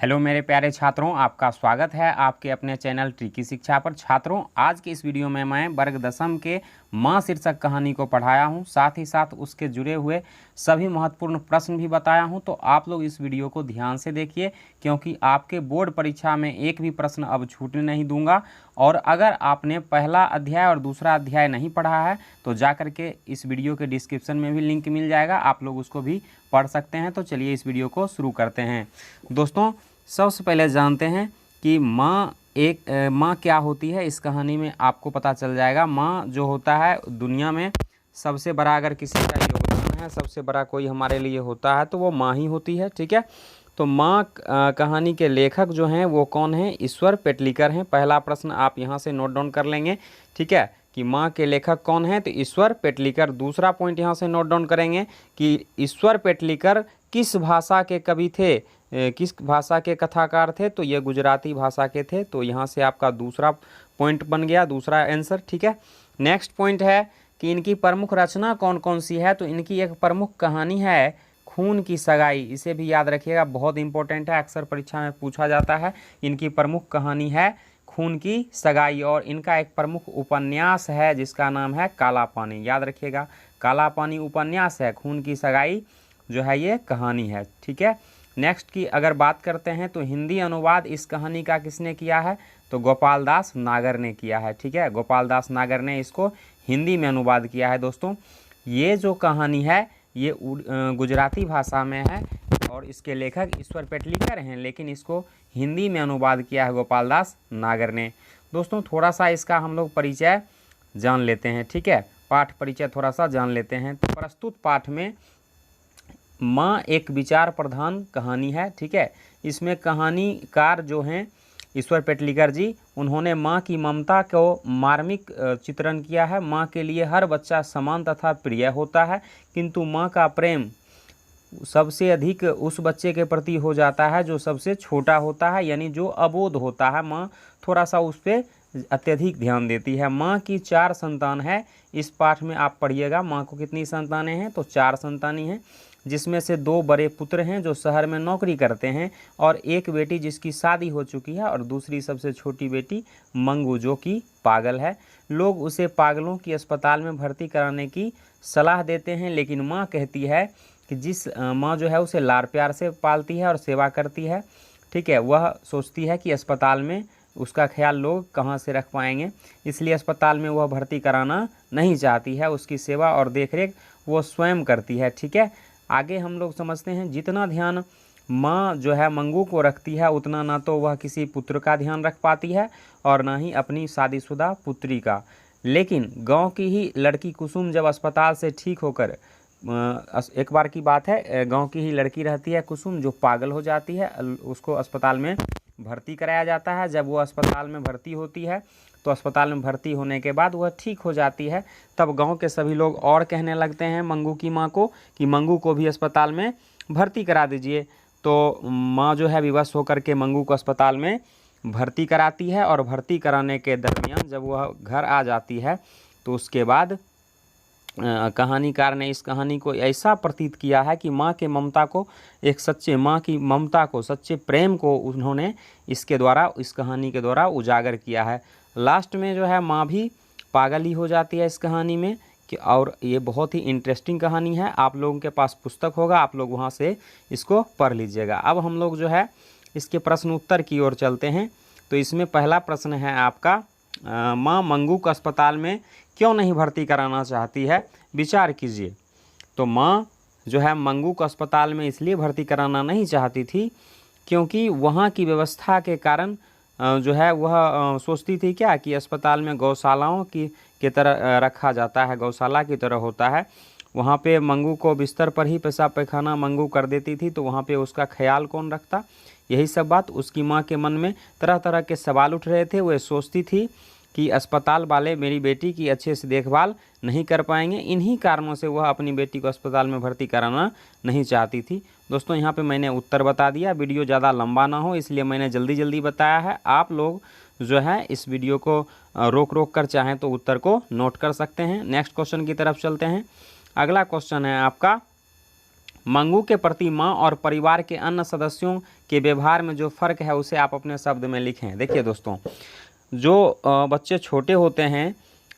Hello मेरे प्यारे छात्रों, आपका स्वागत है आपके अपने चैनल ट्रिकी शिक्षा पर। छात्रों, आज के इस वीडियो में मैं वर्ग दसम के माँ शीर्षक कहानी को पढ़ाया हूँ, साथ ही साथ उसके जुड़े हुए सभी महत्वपूर्ण प्रश्न भी बताया हूँ। तो आप लोग इस वीडियो को ध्यान से देखिए, क्योंकि आपके बोर्ड परीक्षा में एक भी प्रश्न अब छूटने नहीं दूंगा। और अगर आपने पहला अध्याय और दूसरा अध्याय नहीं पढ़ा है तो जा करके इस वीडियो के डिस्क्रिप्शन में भी लिंक मिल जाएगा, आप लोग उसको भी पढ़ सकते हैं। तो चलिए इस वीडियो को शुरू करते हैं। दोस्तों, सबसे पहले जानते हैं कि माँ क्या होती है। इस कहानी में आपको पता चल जाएगा। माँ जो होता है दुनिया में सबसे बड़ा, अगर किसी का योगदान है, सबसे बड़ा कोई हमारे लिए होता है तो वो माँ ही होती है। ठीक है, तो माँ कहानी के लेखक जो हैं वो कौन हैं? ईश्वर पेटलीकर हैं। पहला प्रश्न आप यहाँ से नोट डाउन कर लेंगे। ठीक है, कि माँ के लेखक कौन हैं? तो ईश्वर पेटलीकर। दूसरा पॉइंट यहाँ से नोट डाउन करेंगे कि ईश्वर पेटलीकर किस भाषा के कवि थे, किस भाषा के कथाकार थे? तो ये गुजराती भाषा के थे। तो यहाँ से आपका दूसरा पॉइंट बन गया, दूसरा आंसर। ठीक है, नेक्स्ट पॉइंट है कि इनकी प्रमुख रचना कौन कौन सी है? तो इनकी एक प्रमुख कहानी है खून की सगाई। इसे भी याद रखिएगा, बहुत इंपॉर्टेंट है, अक्सर परीक्षा में पूछा जाता है। इनकी प्रमुख कहानी है खून की सगाई। और इनका एक प्रमुख उपन्यास है जिसका नाम है काला पानी। याद रखिएगा, काला पानी उपन्यास है, खून की सगाई जो है ये कहानी है। ठीक है, नेक्स्ट की अगर बात करते हैं तो हिंदी अनुवाद इस कहानी का किसने किया है? तो गोपाल दास नागर ने किया है। ठीक है, गोपाल दास नागर ने इसको हिंदी में अनुवाद किया है। दोस्तों, ये जो कहानी है ये गुजराती भाषा में है और इसके लेखक ईश्वर पेटलीकर हैं, लेकिन इसको हिंदी में अनुवाद किया है गोपाल दास नागर ने। दोस्तों, थोड़ा सा इसका हम लोग परिचय जान लेते हैं। ठीक है, पाठ परिचय थोड़ा सा जान लेते हैं। तो प्रस्तुत पाठ में माँ एक विचार प्रधान कहानी है। ठीक है, इसमें कहानीकार जो हैं ईश्वर पेटलीकर जी, उन्होंने माँ की ममता को मार्मिक चित्रण किया है। माँ के लिए हर बच्चा समान तथा प्रिय होता है, किंतु माँ का प्रेम सबसे अधिक उस बच्चे के प्रति हो जाता है जो सबसे छोटा होता है, यानी जो अबोध होता है। माँ थोड़ा सा उस पर अत्यधिक ध्यान देती है। माँ की 4 संतान है। इस पाठ में आप पढ़िएगा, माँ को कितनी संतानें हैं? तो 4 संतानें हैं, जिसमें से 2 बड़े पुत्र हैं जो शहर में नौकरी करते हैं और एक बेटी जिसकी शादी हो चुकी है और दूसरी सबसे छोटी बेटी मंगू जो कि पागल है। लोग उसे पागलों की अस्पताल में भर्ती कराने की सलाह देते हैं, लेकिन माँ कहती है कि माँ जो है उसे लाड़ प्यार से पालती है और सेवा करती है। ठीक है, वह सोचती है कि अस्पताल में उसका ख्याल लोग कहाँ से रख पाएंगे, इसलिए अस्पताल में वह भर्ती कराना नहीं चाहती है। उसकी सेवा और देखरेख वो स्वयं करती है। ठीक है, आगे हम लोग समझते हैं, जितना ध्यान माँ जो है मंगू को रखती है उतना ना तो वह किसी पुत्र का ध्यान रख पाती है और ना ही अपनी शादीशुदा पुत्री का। लेकिन गांव की ही लड़की कुसुम जब अस्पताल से ठीक होकर, एक बार की बात है, गांव की ही लड़की रहती है कुसुम जो पागल हो जाती है, उसको अस्पताल में भर्ती कराया जाता है। जब वो अस्पताल में भर्ती होती है तो अस्पताल में भर्ती होने के बाद वह ठीक हो जाती है। तब गांव के सभी लोग और कहने लगते हैं मंगू की माँ को कि मंगू को भी अस्पताल में भर्ती करा दीजिए। तो माँ जो है विवश होकर के मंगू को अस्पताल में भर्ती कराती है और भर्ती कराने के दरमियान जब वह घर आ जाती है तो उसके बाद कहानीकार ने इस कहानी को ऐसा प्रतीत किया है कि माँ के ममता को, एक सच्चे माँ की ममता को, सच्चे प्रेम को उन्होंने इसके द्वारा, इस कहानी के द्वारा उजागर किया है। लास्ट में जो है माँ भी पागल ही हो जाती है इस कहानी में कि, और ये बहुत ही इंटरेस्टिंग कहानी है। आप लोगों के पास पुस्तक होगा, आप लोग वहाँ से इसको पढ़ लीजिएगा। अब हम लोग जो है इसके प्रश्न उत्तर की ओर चलते हैं। तो इसमें पहला प्रश्न है आपका, माँ मंगू को अस्पताल में क्यों नहीं भर्ती कराना चाहती है? विचार कीजिए। तो माँ जो है मंगू को अस्पताल में इसलिए भर्ती कराना नहीं चाहती थी क्योंकि वहाँ की व्यवस्था के कारण जो है वह सोचती थी क्या कि अस्पताल में गौशालाओं की तरह रखा जाता है, गौशाला की तरह होता है। वहाँ पे मंगू को बिस्तर पर ही पेशाब पैखाना मंगू कर देती थी, तो वहाँ पे उसका ख्याल कौन रखता? यही सब बात उसकी माँ के मन में तरह तरह के सवाल उठ रहे थे। वह सोचती थी कि अस्पताल वाले मेरी बेटी की अच्छे से देखभाल नहीं कर पाएंगे। इन्हीं कारणों से वह अपनी बेटी को अस्पताल में भर्ती कराना नहीं चाहती थी। दोस्तों, यहाँ पे मैंने उत्तर बता दिया। वीडियो ज़्यादा लंबा ना हो इसलिए मैंने जल्दी जल्दी बताया है। आप लोग जो है इस वीडियो को रोक रोक कर चाहें तो उत्तर को नोट कर सकते हैं। नेक्स्ट क्वेश्चन की तरफ चलते हैं। अगला क्वेश्चन है आपका, मंगू के प्रति माँ और परिवार के अन्य सदस्यों के व्यवहार में जो फ़र्क है उसे आप अपने शब्द में लिखें। देखिए दोस्तों, जो बच्चे छोटे होते हैं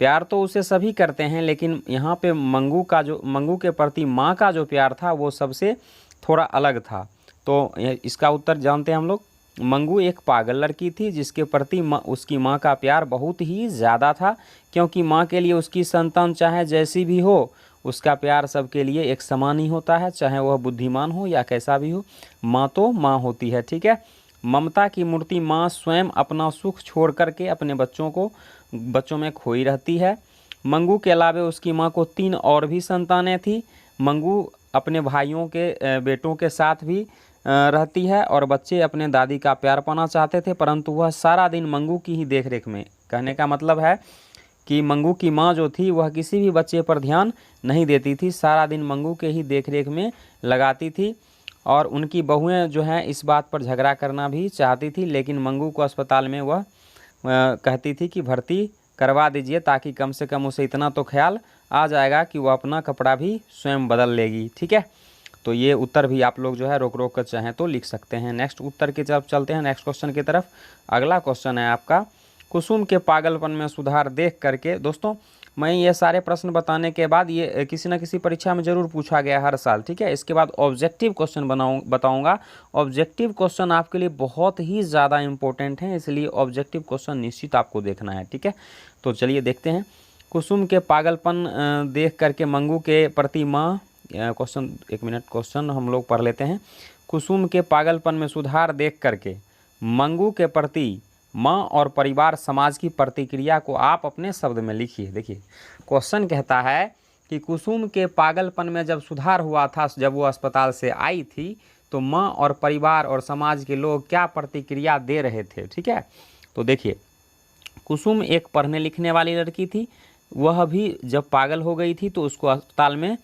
प्यार तो उसे सभी करते हैं, लेकिन यहाँ पे मंगू के प्रति माँ का जो प्यार था वो सबसे थोड़ा अलग था। तो इसका उत्तर जानते हैं हम लोग। मंगू एक पागल लड़की थी जिसके प्रति उसकी माँ का प्यार बहुत ही ज़्यादा था, क्योंकि माँ के लिए उसकी संतान चाहे जैसी भी हो, उसका प्यार सबके लिए एक समान ही होता है, चाहे वह बुद्धिमान हो या कैसा भी हो। माँ तो माँ होती है, ठीक है। ममता की मूर्ति माँ स्वयं अपना सुख छोड़ करके अपने बच्चों में खोई रहती है। मंगू के अलावा उसकी माँ को 3 और भी संतानें थी। मंगू अपने भाइयों के बेटों के साथ भी रहती है और बच्चे अपने दादी का प्यार पाना चाहते थे, परंतु वह सारा दिन मंगू की ही देखरेख में। कहने का मतलब है कि मंगू की माँ जो थी वह किसी भी बच्चे पर ध्यान नहीं देती थी, सारा दिन मंगू के ही देखरेख में लगाती थी। और उनकी बहुएं जो हैं इस बात पर झगड़ा करना भी चाहती थी, लेकिन मंगू को अस्पताल में वह कहती थी कि भर्ती करवा दीजिए, ताकि कम से कम उसे इतना तो ख्याल आ जाएगा कि वह अपना कपड़ा भी स्वयं बदल लेगी, ठीक है। तो ये उत्तर भी आप लोग जो है रोक रोक कर चाहें तो लिख सकते हैं। नेक्स्ट उत्तर की तरफ चलते हैं, नेक्स्ट क्वेश्चन की तरफ। अगला क्वेश्चन है आपका, कुसुम के पागलपन में सुधार देख करके। दोस्तों, मैं ये सारे प्रश्न बताने के बाद ये किसी न किसी परीक्षा में ज़रूर पूछा गया हर साल, ठीक है। इसके बाद ऑब्जेक्टिव क्वेश्चन बताऊंगा। ऑब्जेक्टिव क्वेश्चन आपके लिए बहुत ही ज़्यादा इंपॉर्टेंट है, इसलिए ऑब्जेक्टिव क्वेश्चन निश्चित आपको देखना है, ठीक है। तो चलिए देखते हैं। कुसुम के पागलपन देख करके मंगू के प्रति माँ, क्वेश्चन, एक मिनट, क्वेश्चन हम लोग पढ़ लेते हैं। कुसुम के पागलपन में सुधार देख करके मंगू के प्रति माँ और परिवार समाज की प्रतिक्रिया को आप अपने शब्द में लिखिए। देखिए, क्वेश्चन कहता है कि कुसुम के पागलपन में जब सुधार हुआ था, जब वो अस्पताल से आई थी, तो माँ और परिवार और समाज के लोग क्या प्रतिक्रिया दे रहे थे, ठीक है। तो देखिए, कुसुम एक पढ़ने लिखने वाली लड़की थी। वह भी जब पागल हो गई थी तो उसको अस्पताल में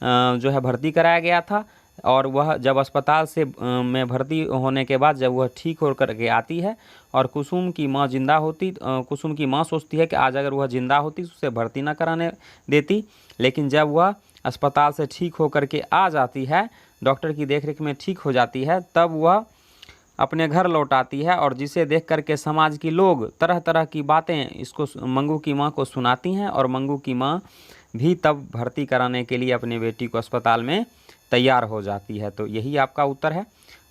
जो है भर्ती कराया गया था। और वह जब अस्पताल से में भर्ती होने के बाद जब वह ठीक हो करके आती है और कुसुम की माँ जिंदा होती, कुसुम की माँ सोचती है कि आज अगर वह जिंदा होती तो उसे भर्ती ना कराने देती, लेकिन जब वह अस्पताल से ठीक हो करके आ जाती है, डॉक्टर की देखरेख में ठीक हो जाती है, तब वह अपने घर लौट आती है और जिसे देख करके समाज की लोग तरह तरह की बातें इसको मंगू की माँ को सुनाती हैं। और मंगू की माँ भी तब भर्ती कराने के लिए अपनी बेटी को अस्पताल में तैयार हो जाती है। तो यही आपका उत्तर है।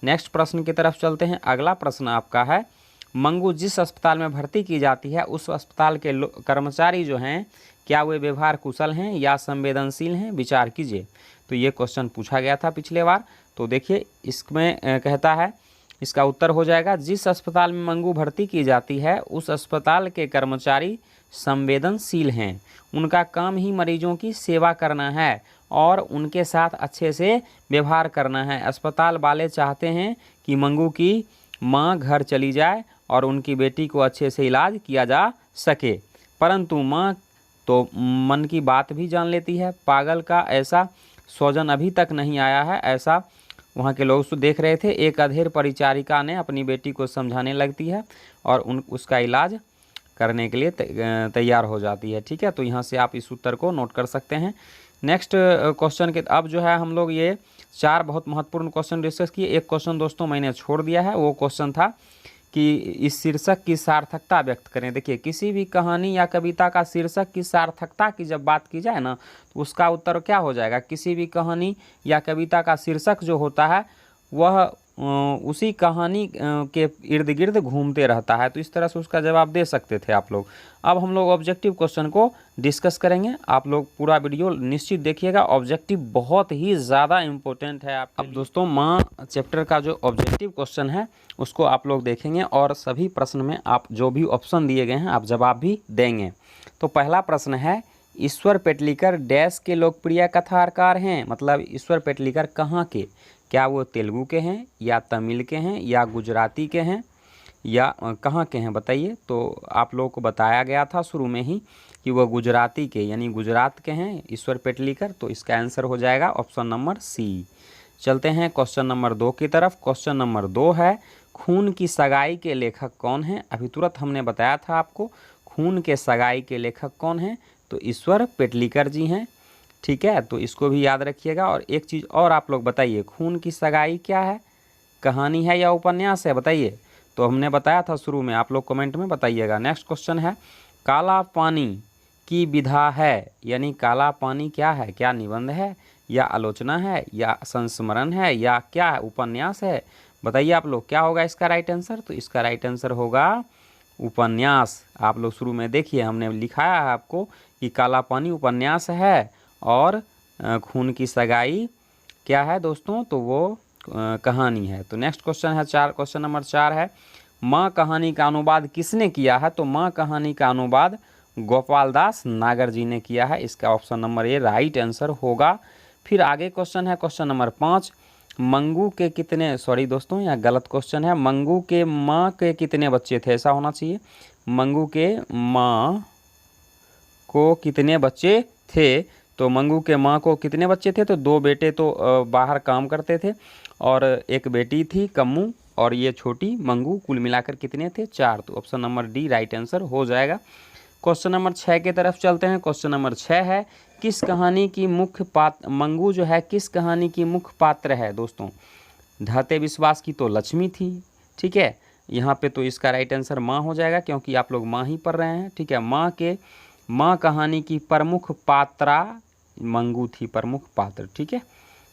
नेक्स्ट प्रश्न की तरफ चलते हैं। अगला प्रश्न आपका है, मंगू जिस अस्पताल में भर्ती की जाती है उस अस्पताल के कर्मचारी जो हैं, क्या वे व्यवहार कुशल हैं या संवेदनशील हैं? विचार कीजिए। तो ये क्वेश्चन पूछा गया था पिछले बार। तो देखिए, इसमें कहता है, इसका उत्तर हो जाएगा, जिस अस्पताल में मंगू भर्ती की जाती है उस अस्पताल के कर्मचारी संवेदनशील हैं। उनका काम ही मरीजों की सेवा करना है और उनके साथ अच्छे से व्यवहार करना है। अस्पताल वाले चाहते हैं कि मंगू की माँ घर चली जाए और उनकी बेटी को अच्छे से इलाज किया जा सके, परंतु माँ तो मन की बात भी जान लेती है। पागल का ऐसा स्वजन अभी तक नहीं आया है, ऐसा वहाँ के लोग देख रहे थे। एक अधेड़ परिचारिका ने अपनी बेटी को समझाने लगती है और उसका इलाज करने के लिए तैयार हो जाती है, ठीक है। तो यहाँ से आप इस उत्तर को नोट कर सकते हैं। नेक्स्ट क्वेश्चन के अब जो है हम लोग ये 4 बहुत महत्वपूर्ण क्वेश्चन डिस्कस किए। एक क्वेश्चन दोस्तों मैंने छोड़ दिया है, वो क्वेश्चन था कि इस शीर्षक की सार्थकता व्यक्त करें। देखिए, किसी भी कहानी या कविता का शीर्षक की सार्थकता की जब बात की जाए ना, तो उसका उत्तर क्या हो जाएगा? किसी भी कहानी या कविता का शीर्षक जो होता है वह उसी कहानी के इर्द गिर्द घूमते रहता है। तो इस तरह से उसका जवाब दे सकते थे आप लोग। अब हम लोग ऑब्जेक्टिव क्वेश्चन को डिस्कस करेंगे। आप लोग पूरा वीडियो निश्चित देखिएगा, ऑब्जेक्टिव बहुत ही ज़्यादा इम्पोर्टेंट है आपके लिए। अब दोस्तों, माँ चैप्टर का जो ऑब्जेक्टिव क्वेश्चन है उसको आप लोग देखेंगे और सभी प्रश्न में आप जो भी ऑप्शन दिए गए हैं आप जवाब भी देंगे। तो पहला प्रश्न है, ईश्वर पेटलिकर डैश के लोकप्रिय कथाकार हैं। मतलब ईश्वर पेटलिकर कहाँ के? क्या वो तेलुगु के हैं या तमिल के हैं या गुजराती के हैं या कहाँ के हैं बताइए। तो आप लोगों को बताया गया था शुरू में ही कि वो गुजराती के यानी गुजरात के हैं ईश्वर पेटलिकर। तो इसका आंसर हो जाएगा ऑप्शन नंबर सी। चलते हैं क्वेश्चन नंबर 2 की तरफ। क्वेश्चन नंबर 2 है, खून की सगाई के लेखक कौन हैं? अभी तुरंत हमने बताया था आपको, खून के सगाई के लेखक कौन हैं? तो ईश्वर पेटलिकर जी हैं। ठीक है, तो इसको भी याद रखिएगा। और एक चीज़ और आप लोग बताइए, खून की सगाई क्या है, कहानी है या उपन्यास है, बताइए। तो हमने बताया था शुरू में, आप लोग कमेंट में बताइएगा। नेक्स्ट क्वेश्चन है, काला पानी की विधा है, यानी काला पानी क्या है, क्या निबंध है या आलोचना है या संस्मरण है या क्या है, उपन्यास है, बताइए आप लोग क्या होगा इसका राइट आंसर। तो इसका राइट आंसर होगा उपन्यास। आप लोग शुरू में देखिए हमने लिखाया है आपको कि काला पानी उपन्यास है और खून की सगाई क्या है दोस्तों, तो वो कहानी है। तो नेक्स्ट क्वेश्चन है क्वेश्चन नंबर 4 है, माँ कहानी का अनुवाद किसने किया है। तो माँ कहानी का अनुवाद गोपाल दास नागर जी ने किया है। इसका option number A right answer होगा। फिर आगे क्वेश्चन है क्वेश्चन नंबर 5, मंगू के कितने, सॉरी दोस्तों यहाँ गलत क्वेश्चन है, मंगू के माँ के कितने बच्चे थे, ऐसा होना चाहिए, मंगू के माँ को कितने बच्चे थे। तो मंगू के माँ को कितने बच्चे थे, तो 2 बेटे तो बाहर काम करते थे और एक बेटी थी कम्मू और ये छोटी मंगू, कुल मिलाकर कितने थे, 4। तो option number D right answer हो जाएगा। क्वेश्चन नंबर 6 की तरफ चलते हैं। क्वेश्चन नंबर 6 है, किस कहानी की मुख्य पात्र, मंगू जो है किस कहानी की मुख्य पात्र है दोस्तों। ढाते विश्वास की तो लक्ष्मी थी, ठीक है, यहाँ पे तो इसका राइट आंसर माँ हो जाएगा क्योंकि आप लोग माँ ही पढ़ रहे हैं, ठीक है। माँ कहानी की प्रमुख पात्रा मंगू थी, प्रमुख पात्र, ठीक है।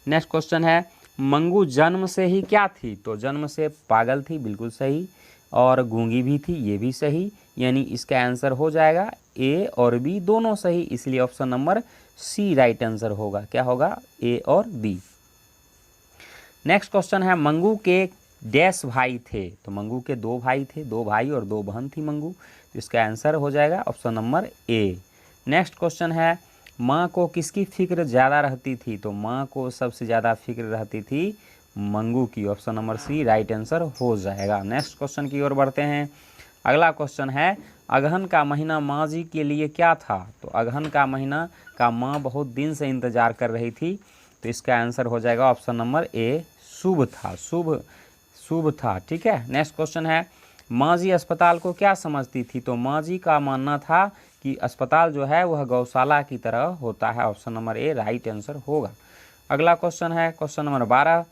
नेक्स्ट क्वेश्चन है, मंगू जन्म से ही क्या थी। तो जन्म से पागल थी, बिल्कुल सही, और गूंगी भी थी, ये भी सही, यानी इसका आंसर हो जाएगा ए और बी दोनों सही, इसलिए option number C right answer होगा। क्या होगा, ए और बी। नेक्स्ट क्वेश्चन है, मंगू के डैश भाई थे। तो मंगू के 2 भाई थे, 2 भाई और 2 बहन थी मंगू, तो इसका आंसर हो जाएगा option number A. Next question है, माँ को किसकी फिक्र ज़्यादा रहती थी। तो माँ को सबसे ज़्यादा फिक्र रहती थी मंगू की, option number C right answer हो जाएगा। नेक्स्ट क्वेश्चन की ओर बढ़ते हैं। अगला क्वेश्चन है, अगहन का महीना माँ जी के लिए क्या था। तो अगहन का महीना का माँ बहुत दिन से इंतजार कर रही थी, तो इसका आंसर हो जाएगा ऑप्शन नंबर ए शुभ था, शुभ था, ठीक है। नेक्स्ट क्वेश्चन है, माँ जी अस्पताल को क्या समझती थी। तो माँ जी का मानना था कि अस्पताल जो है वह गौशाला की तरह होता है, option number A right answer होगा। अगला क्वेश्चन है क्वेश्चन नंबर 12,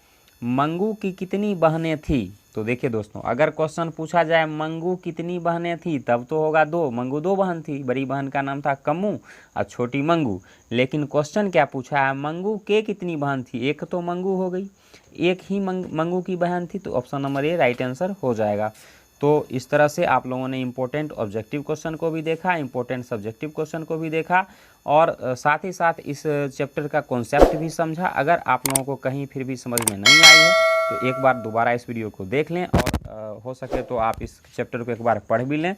मंगू की कितनी बहनें थी। तो देखिए दोस्तों, अगर क्वेश्चन पूछा जाए मंगू कितनी बहनें थी तब तो होगा 2, मंगू 2 बहन थी, बड़ी बहन का नाम था कम्मू और छोटी मंगू। लेकिन क्वेश्चन क्या पूछा है, मंगू के कितनी बहन थी, एक तो मंगू हो गई, एक ही मंगू की बहन थी, तो option number A right answer हो जाएगा। तो इस तरह से आप लोगों ने इंपॉर्टेंट ऑब्जेक्टिव क्वेश्चन को भी देखा, इंपॉर्टेंट सब्जेक्टिव क्वेश्चन को भी देखा और साथ ही साथ इस चैप्टर का कॉन्सेप्ट भी समझा। अगर आप लोगों को कहीं फिर भी समझ में नहीं आई है तो एक बार दोबारा इस वीडियो को देख लें और हो सके तो आप इस चैप्टर को एक बार पढ़ भी लें।